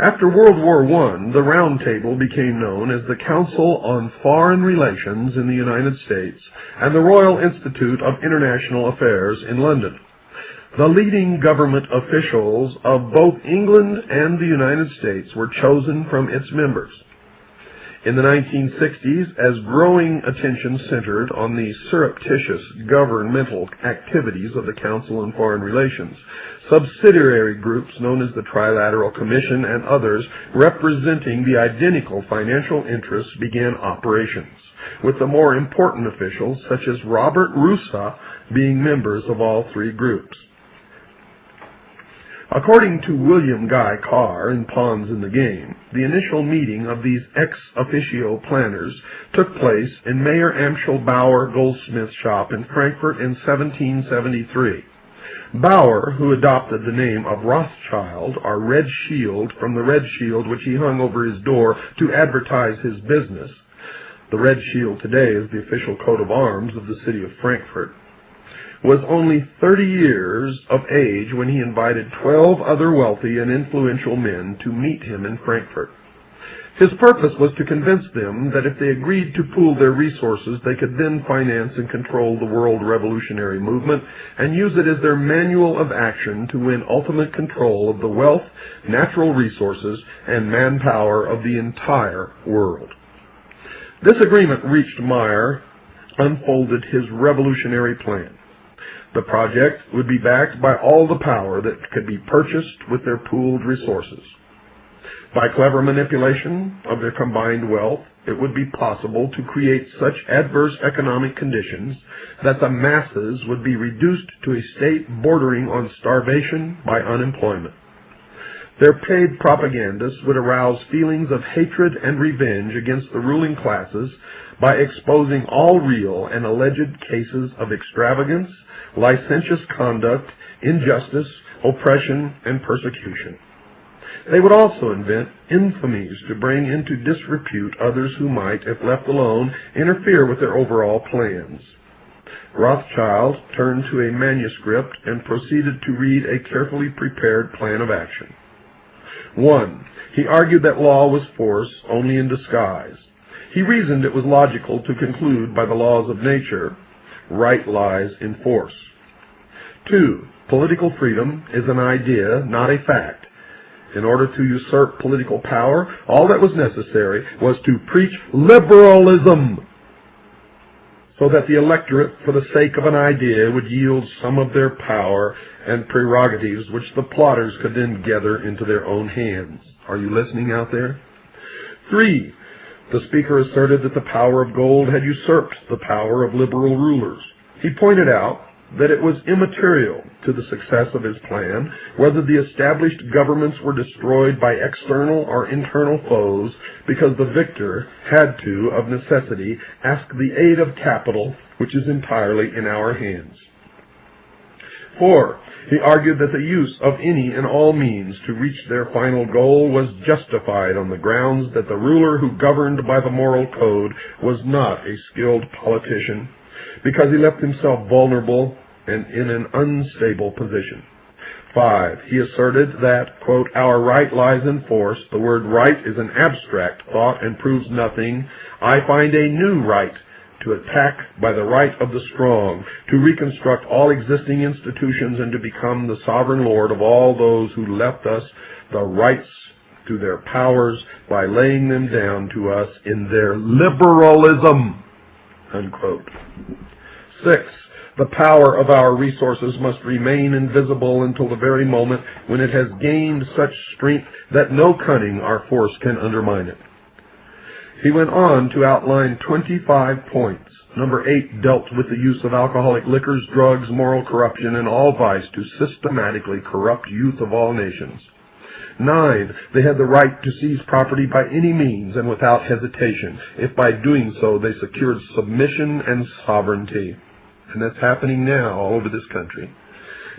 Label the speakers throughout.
Speaker 1: After World War I, the Round Table became known as the Council on Foreign Relations in the United States and the Royal Institute of International Affairs in London. The leading government officials of both England and the United States were chosen from its members. In the 1960s, as growing attention centered on the surreptitious governmental activities of the Council on Foreign Relations, subsidiary groups known as the Trilateral Commission and others representing the identical financial interests began operations, with the more important officials such as Robert Russa being members of all three groups. According to William Guy Carr in Pawns in the Game, the initial meeting of these ex officio planners took place in Mayor Amschel Bauer Goldsmith's shop in Frankfurt in 1773. Bauer, who adopted the name of Rothschild, or Red Shield, from the red shield which he hung over his door to advertise his business — the red shield today is the official coat of arms of the city of Frankfurt — was only 30 years of age when he invited 12 other wealthy and influential men to meet him in Frankfurt. His purpose was to convince them that if they agreed to pool their resources, they could then finance and control the world revolutionary movement and use it as their manual of action to win ultimate control of the wealth, natural resources, and manpower of the entire world. This agreement reached, Meyer unfolded his revolutionary plan. The project would be backed by all the power that could be purchased with their pooled resources. By clever manipulation of their combined wealth, it would be possible to create such adverse economic conditions that the masses would be reduced to a state bordering on starvation by unemployment. Their paid propagandists would arouse feelings of hatred and revenge against the ruling classes by exposing all real and alleged cases of extravagance, licentious conduct, injustice, oppression, and persecution. They would also invent infamies to bring into disrepute others who might, if left alone, interfere with their overall plans. Rothschild turned to a manuscript and proceeded to read a carefully prepared plan of action. 1. He argued that law was force only in disguise. He reasoned it was logical to conclude by the laws of nature, right lies in force. 2. Political freedom is an idea, not a fact. In order to usurp political power, all that was necessary was to preach liberalism, so that the electorate, for the sake of an idea, would yield some of their power and prerogatives which the plotters could then gather into their own hands. Are you listening out there? 3. The speaker asserted that the power of gold had usurped the power of liberal rulers. He pointed out that it was immaterial to the success of his plan whether the established governments were destroyed by external or internal foes, because the victor had to, of necessity, ask the aid of capital, which is entirely in our hands. 4. He argued that the use of any and all means to reach their final goal was justified on the grounds that the ruler who governed by the moral code was not a skilled politician, because he left himself vulnerable and in an unstable position. 5. He asserted that, quote, our right lies in force. The word right is an abstract thought and proves nothing. I find a new right to attack by the right of the strong, to reconstruct all existing institutions and to become the sovereign lord of all those who left us the rights to their powers by laying them down to us in their liberalism, unquote. 6. The power of our resources must remain invisible until the very moment when it has gained such strength that no cunning or force can undermine it. He went on to outline 25 points. Number 8 dealt with the use of alcoholic liquors, drugs, moral corruption, and all vice to systematically corrupt youth of all nations. 9, they had the right to seize property by any means and without hesitation, if by doing so they secured submission and sovereignty. And that's happening now all over this country.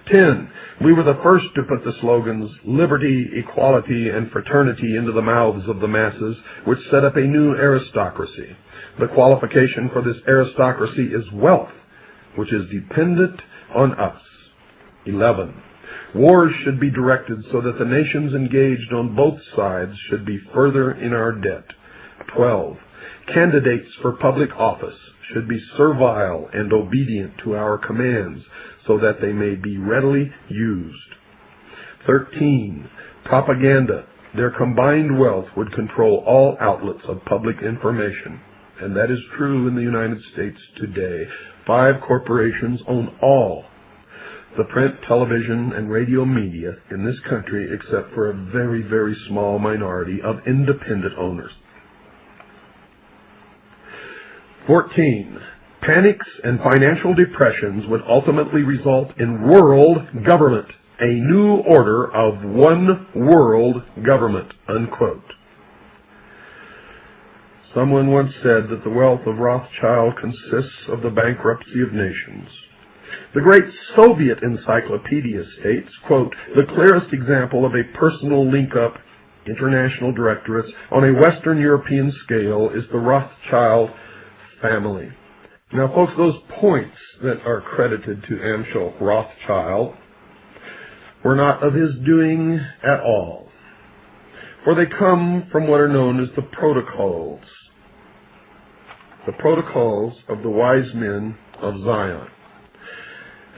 Speaker 1: 10, we were the first to put the slogans liberty, equality, and fraternity into the mouths of the masses, which set up a new aristocracy. The qualification for this aristocracy is wealth, which is dependent on us. 11, wars should be directed so that the nations engaged on both sides should be further in our debt. 12, candidates for public office should be servile and obedient to our commands so that they may be readily used. 13, propaganda. Their combined wealth would control all outlets of public information. And that is true in the United States today. 5 corporations own all the print, television, and radio media in this country except for a very, very small minority of independent owners. 14. Panics and financial depressions would ultimately result in world government, a new order of one world government, unquote. Someone once said that the wealth of Rothschild consists of the bankruptcy of nations. The great Soviet encyclopedia states, quote, the clearest example of a personal link-up, international directorates, on a Western European scale is the Rothschild family. Now, folks, those points that are credited to Amschel Rothschild were not of his doing at all, for they come from what are known as the protocols of the wise men of Zion.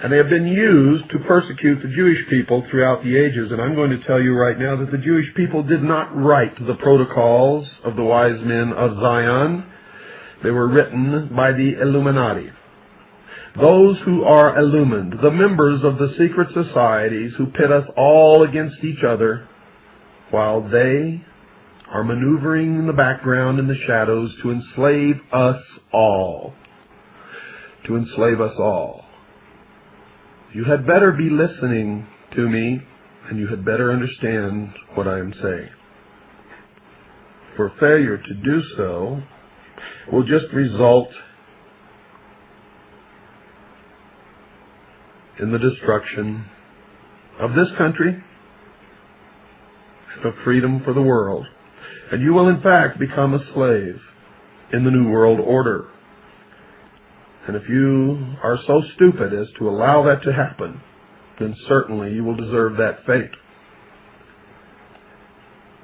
Speaker 1: And they have been used to persecute the Jewish people throughout the ages. And I'm going to tell you right now that the Jewish people did not write the protocols of the wise men of Zion. They were written by the Illuminati. Those who are illumined, the members of the secret societies who pit us all against each other, while they are maneuvering in the background in the shadows to enslave us all. To enslave us all. You had better be listening to me, and you had better understand what I am saying. For failure to do so will just result in the destruction of this country and of freedom for the world. And you will in fact become a slave in the New World Order. And if you are so stupid as to allow that to happen, then certainly you will deserve that fate.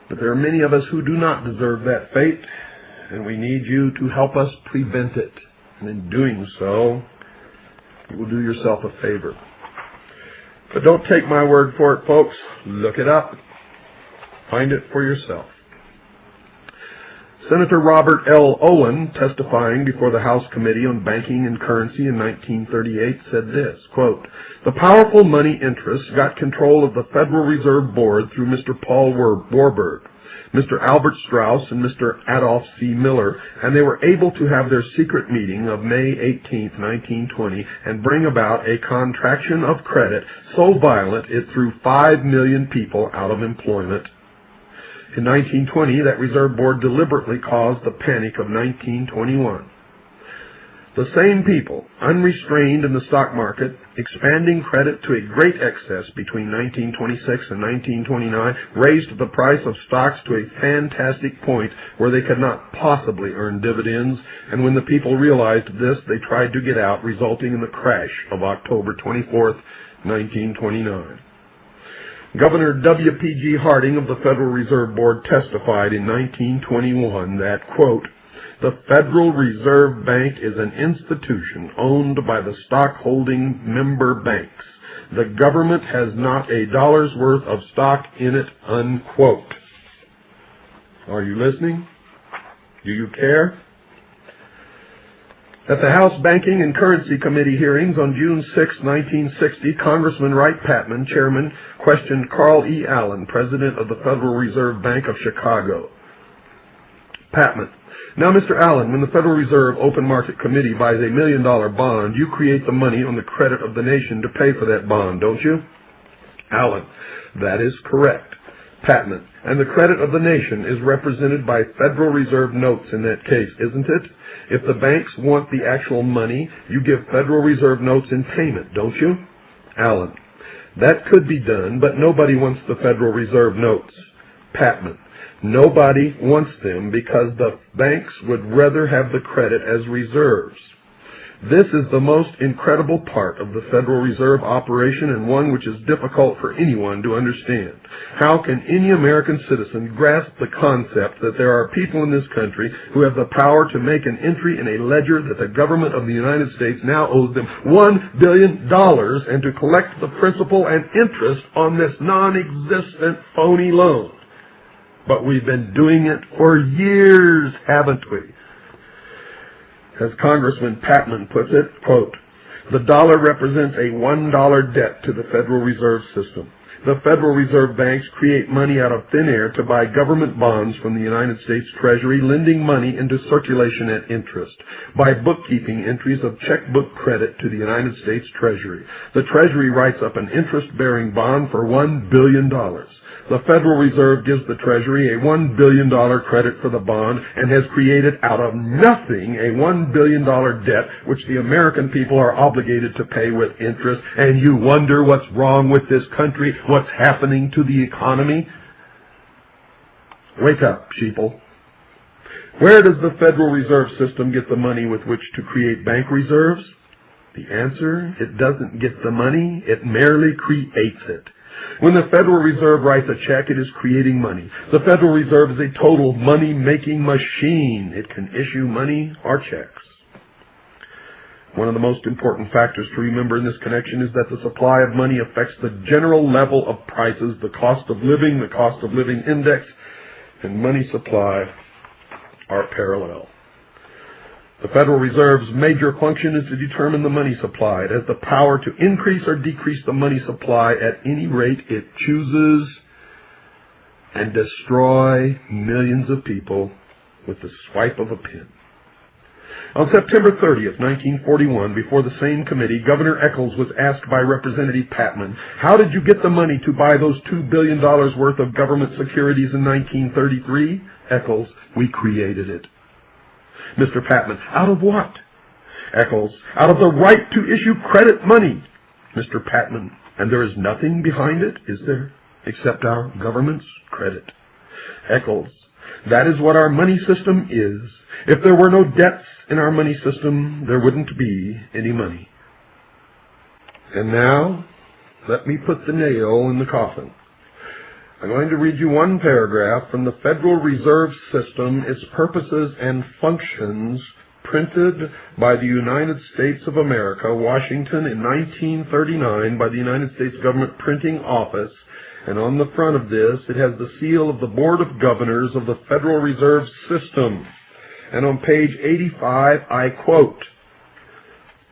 Speaker 1: But there are many of us who do not deserve that fate, and we need you to help us prevent it. And in doing so, you will do yourself a favor. But don't take my word for it, folks. Look it up. Find it for yourself. Senator Robert L. Owen, testifying before the House Committee on Banking and Currency in 1938, said this, quote, the powerful money interests got control of the Federal Reserve Board through Mr. Paul Warburg, Mr. Albert Strauss, and Mr. Adolph C. Miller, and they were able to have their secret meeting of May 18, 1920, and bring about a contraction of credit so violent it threw 5 million people out of employment. In 1920, that Reserve Board deliberately caused the panic of 1921. The same people, unrestrained in the stock market, expanding credit to a great excess between 1926 and 1929, raised the price of stocks to a fantastic point where they could not possibly earn dividends, and when the people realized this, they tried to get out, resulting in the crash of October 24, 1929. Governor W.P.G. Harding of the Federal Reserve Board testified in 1921 that, quote, the Federal Reserve Bank is an institution owned by the stockholding member banks. The government has not a dollar's worth of stock in it, unquote. Are you listening? Do you care? At the House Banking and Currency Committee hearings on June 6, 1960, Congressman Wright Patman, chairman, questioned Carl E. Allen, president of the Federal Reserve Bank of Chicago. Patman: Now, Mr. Allen, when the Federal Reserve Open Market Committee buys $1 million bond, you create the money on the credit of the nation to pay for that bond, don't you? Allen: That is correct. Patman: And the credit of the nation is represented by Federal Reserve notes in that case, isn't it? If the banks want the actual money, you give Federal Reserve notes in payment, don't you? Allen: That could be done, but nobody wants the Federal Reserve notes. Patman: Nobody wants them because the banks would rather have the credit as reserves. This is the most incredible part of the Federal Reserve operation, and one which is difficult for anyone to understand. How can any American citizen grasp the concept that there are people in this country who have the power to make an entry in a ledger that the government of the United States now owes them $1 billion and to collect the principal and interest on this non-existent phony loan? But we've been doing it for years, haven't we? As Congressman Patman puts it, quote, "The dollar represents a $1 debt to the Federal Reserve System. The Federal Reserve banks create money out of thin air to buy government bonds from the United States Treasury, lending money into circulation at interest, by bookkeeping entries of checkbook credit to the United States Treasury. The Treasury writes up an interest-bearing bond for $1 billion. The Federal Reserve gives the Treasury a $1 billion credit for the bond and has created out of nothing a $1 billion debt which the American people are obligated to pay with interest. And you wonder what's wrong with this country, what's happening to the economy? Wake up, Sheeple. Where does the Federal Reserve System get the money with which to create bank reserves? The answer: it doesn't get the money, it merely creates it. When the Federal Reserve writes a check, it is creating money. The Federal Reserve is a total money-making machine. It can issue money or checks. One of the most important factors to remember in this connection is that the supply of money affects the general level of prices, the cost of living index, and money supply are parallel. The Federal Reserve's major function is to determine the money supply. It has the power to increase or decrease the money supply at any rate it chooses and destroy millions of people with the swipe of a pen. On September 30th, 1941, before the same committee, Governor Eccles was asked by Representative Patman, "How did you get the money to buy those $2 billion worth of government securities in 1933? Eccles: "We created it." Mr. Patman: "Out of what?" Eccles: "Out of the right to issue credit money." Mr. Patman: "And there is nothing behind it, is there, except our government's credit?" Eccles: "That is what our money system is. If there were no debts in our money system, there wouldn't be any money." And now, let me put the nail in the coffin. I'm going to read you one paragraph from the Federal Reserve System, its purposes and functions, printed by the United States of America, Washington, in 1939 by the United States Government Printing Office. And on the front of this, it has the seal of the Board of Governors of the Federal Reserve System. And on page 85, I quote,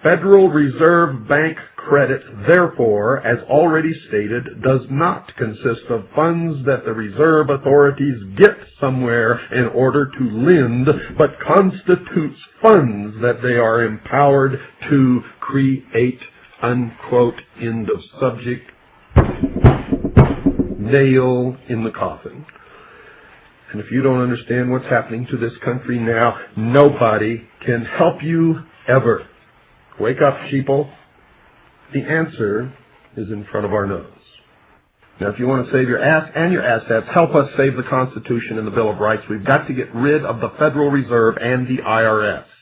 Speaker 1: "Federal Reserve Bank credit, therefore, as already stated, does not consist of funds that the reserve authorities get somewhere in order to lend, but constitutes funds that they are empowered to create," unquote. End of subject. Nail in the coffin. And if you don't understand what's happening to this country now, nobody can help you ever. Wake up, Sheeple. The answer is in front of our nose. Now, if you want to save your ass and your assets, help us save the Constitution and the Bill of Rights. We've got to get rid of the Federal Reserve and the IRS.